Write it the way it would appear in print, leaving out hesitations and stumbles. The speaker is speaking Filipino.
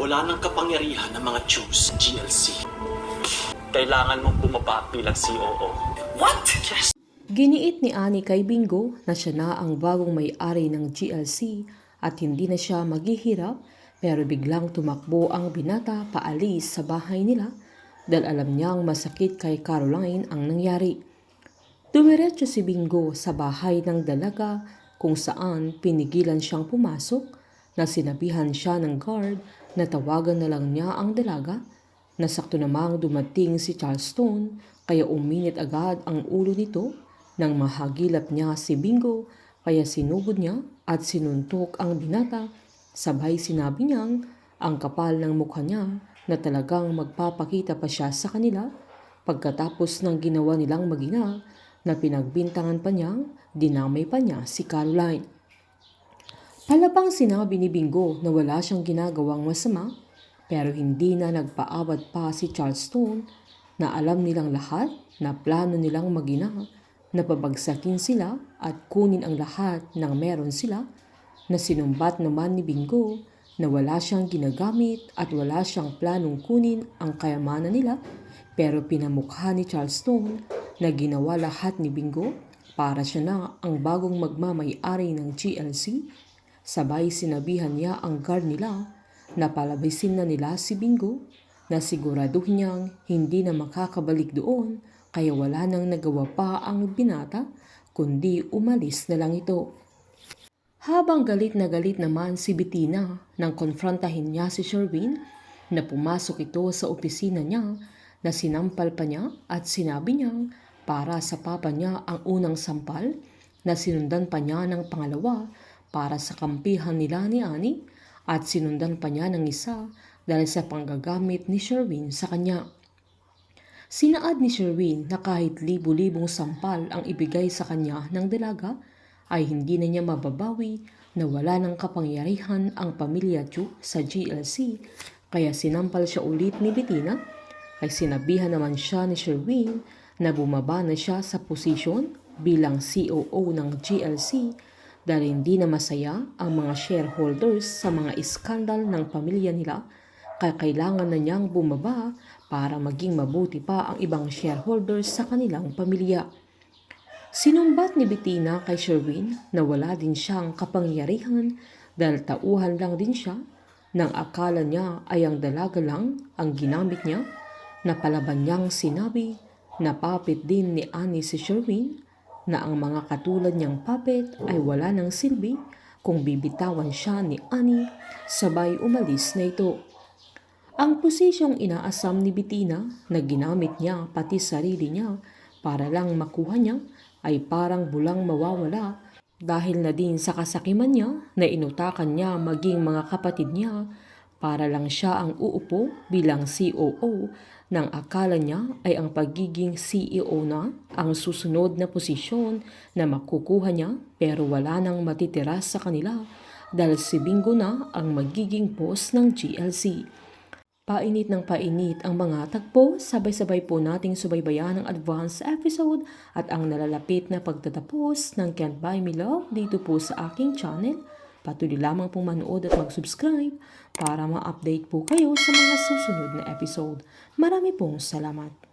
wala ng kapangyarihan ng mga Jews, GLC. Kailangan mong bumaba bilang COO. What? Yes. Giniit ni Annie kay Bingo na siya na ang bagong may-ari ng GLC at hindi na siya maghihirap, pero biglang tumakbo ang binata paalis sa bahay nila dahil alam niyang masakit kay Caroline ang nangyari. Dumiretso si Bingo sa bahay ng dalaga kung saan pinigilan siyang pumasok na sinabihan siya ng guard na tawagan na lang niya ang dalaga. Nasakto namang dumating si Charleston kaya uminit agad ang ulo nito nang mahagilap niya si Bingo kaya sinugod niya at sinuntok ang binata. Sabay sinabi niyang ang kapal ng mukha niya na talagang magpapakita pa siya sa kanila pagkatapos ng ginawa nilang mag-ina na pinagbintangan pa niyang dinamay pa niya si Caroline. Palabang sinabi ni Bingo na wala siyang ginagawang masama pero hindi na nagpaawat pa si Charleston na alam nilang lahat na plano nilang mag-ina na pabagsakin sila at kunin ang lahat ng meron sila, na sinumbat naman ni Bingo na wala siyang ginagamit at wala siyang planong kunin ang kayamanan nila, pero pinamukha ni Charleston na ginawa lahat ni Bingo para siya na ang bagong magmamay-ari ng GLC. Sabay sinabihan niya ang guard nila na palabasin na nila si Bingo, na siguraduhin niyang hindi na makakabalik doon kaya wala nang nagawa pa ang binata kundi umalis na lang ito. Habang galit na galit naman si Bettina nang konfrontahin niya si Sherwin, na pumasok ito sa opisina niya na sinampal pa niya at sinabi niyang para sa papa niya ang unang sampal, na sinundan pa niya ng pangalawa para sa kampihan nila ni Annie at sinundan pa niya ng isa dahil sa panggagamit ni Sherwin sa kanya. Sinaad ni Sherwin na kahit libu-libong sampal ang ibigay sa kanya ng dalaga ay hindi na niya mababawi na wala ng kapangyarihan ang pamilya Chu sa GLC, kaya sinampal siya ulit ni Bettina. Ay sinabihan naman siya ni Sherwin na bumaba na siya sa posisyon bilang COO ng GLC dahil hindi na masaya ang mga shareholders sa mga iskandal ng pamilya nila, kaya kailangan na niyang bumaba para maging mabuti pa ang ibang shareholders sa kanilang pamilya. Sinumbat ni Bettina kay Sherwin na wala din siyang kapangyarihan dahil tauhan lang din siya, nang akala niya ay ang dalaga lang ang ginamit niya, na palaban niyang sinabi na puppet din ni Annie si Sherwin, na ang mga katulad niyang puppet ay wala ng silbi kung bibitawan siya ni Annie. Sabay umalis na ito. Ang posisyong inaasam ni Bettina na ginamit niya pati sarili niya para lang makuha niya ay parang bulang mawawala dahil na din sa kasakiman niya na inutakan niya maging mga kapatid niya para lang siya ang uupo bilang COO, nang akala niya ay ang pagiging CEO na ang susunod na posisyon na makukuha niya, pero wala nang matitira sa kanila dahil si Bingo na ang magiging boss ng GLC. Painit ng painit ang mga tagpo, sabay-sabay po nating subaybayan ang advance episode at ang nalalapit na pagtatapos ng Can't Buy Me Love dito po sa aking channel. Patuloy lamang pong manood at mag-subscribe para ma-update po kayo sa mga susunod na episode. Marami pong salamat.